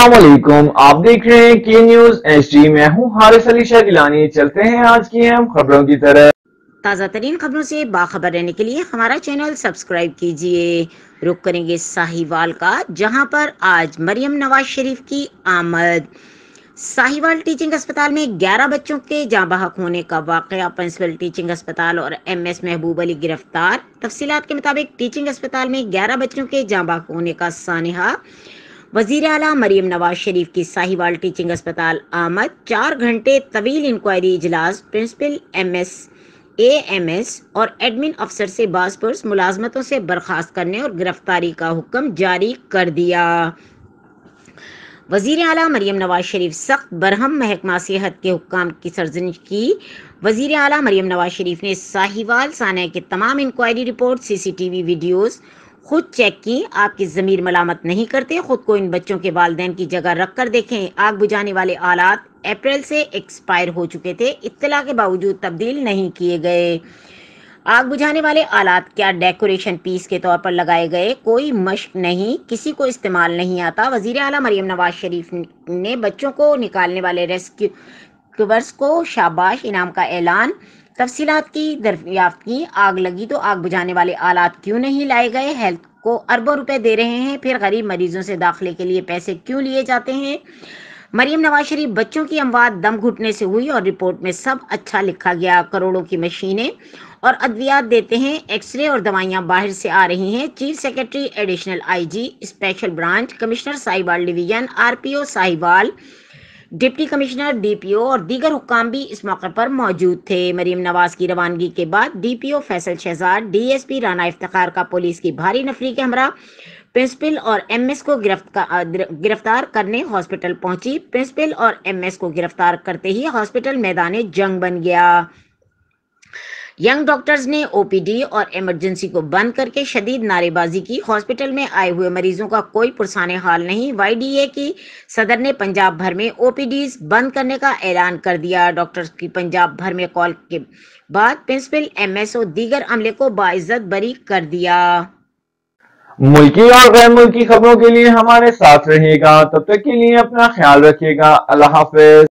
अस्सलाम वालेकुम, आप देख रहे हैं के न्यूज एचडी। मैं हूं हारिस अली शाह गिलानी। चलते हैं आज की अहम खबरों की तरफ। ताज़ा तरीन खबरों से बाखबर रहने के लिए हमारा चैनल सब्सक्राइब कीजिए। रुक करेंगे साहिवाल का, जहां पर आज मरियम नवाज शरीफ की आमद। साहिवाल टीचिंग अस्पताल में 11 बच्चों के जाँ बहक होने का वाकया। प्रिंसिपल टीचिंग अस्पताल और एमएस महबूब अली गिरफ्तार। तफसीलात के मुताबिक टीचिंग अस्पताल में 11 बच्चों के जाँ बहक होने का सानिहा। वजीर आला मरियम नवाज शरीफ की साहिवाल टीचिंग अस्पताल आमद। 4 घंटे तवील इंक्वायरी इजलास। प्रिंसिपल एएमएस और एडमिन अफसर से बासपुरस मुलाजमतों से बर्खास्त करने और गिरफ्तारी का हुक्म जारी कर दिया। वजीर आला मरियम नवाज शरीफ सख्त बरहम महकमा सेहत के हुक्काम की सरजनिश की। वजीर आला मरियम नवाज शरीफ ने साहिवाल साने के तमाम इंक्वायरी रिपोर्ट, सीसीटीवी वीडियोस खुद चेक की। आपकी ज़मीर मलामत नहीं करते, खुद को इन बच्चों के वालिदैन की जगह रख कर देखें। आग बुझाने वाले आलात अप्रैल से एक्सपायर हो चुके थे, इत्तला के बावजूद तब्दील नहीं किए गए। आग बुझाने वाले आलात क्या डेकोरेशन पीस के तौर पर लगाए गए, कोई मशक नहीं, किसी को इस्तेमाल नहीं आता। वजीर आला मरियम नवाज शरीफ ने बच्चों को निकालने वाले रेस्क्यूअर्स को शाबाश इनाम का ऐलान। तफसीलात की दरियाफ्त की। आग लगी तो आग बुझाने वाले आलात क्यों नहीं लाए गए? हेल्थ को अरबों रुपए दे रहे हैं, फिर गरीब मरीजों से दाखिले के लिए पैसे क्यों लिए जाते हैं? मरियम नवाज शरीफ बच्चों की अमवात दम घुटने से हुई और रिपोर्ट में सब अच्छा लिखा गया। करोड़ों की मशीनें और अद्वियात देते हैं, एक्सरे और दवाइयां बाहर से आ रही हैं। Chief secretary, additional IG, special branch, commissioner Sahiwal division, RPO Sahiwal, deputy commissioner, DPO और दीगर हुक्काम भी इस मौके पर मौजूद थे। मरियम नवाज की रवानगी के बाद डीपीओ फैसल शहजाद, डीएसपी राना इफ्तिखार का पुलिस की भारी नफरी के हमरा प्रिंसिपल और एमएस को गिरफ्तार करने हॉस्पिटल पहुंची। प्रिंसिपल और एमएस को गिरफ्तार करते ही हॉस्पिटल मैदान जंग बन गया। यंग डॉक्टर्स ने ओपीडी और इमरजेंसी को बंद करके शदीद नारेबाजी की। हॉस्पिटल में आए हुए मरीजों का कोई पुरसाने हाल नहीं। वाईडीए की सदर ने पंजाब भर में ओपीडीज बंद करने का ऐलान कर दिया। डॉक्टर्स की पंजाब भर में कॉल के बाद प्रिंसिपल, एमएस और दीगर अमले को बाइज्जत बरी कर दिया। मुल्की और गैर मुल्की खबरों के लिए हमारे साथ रहिएगा। तब तक के लिए अपना ख्याल रखिएगा। अल्लाह हाफिज।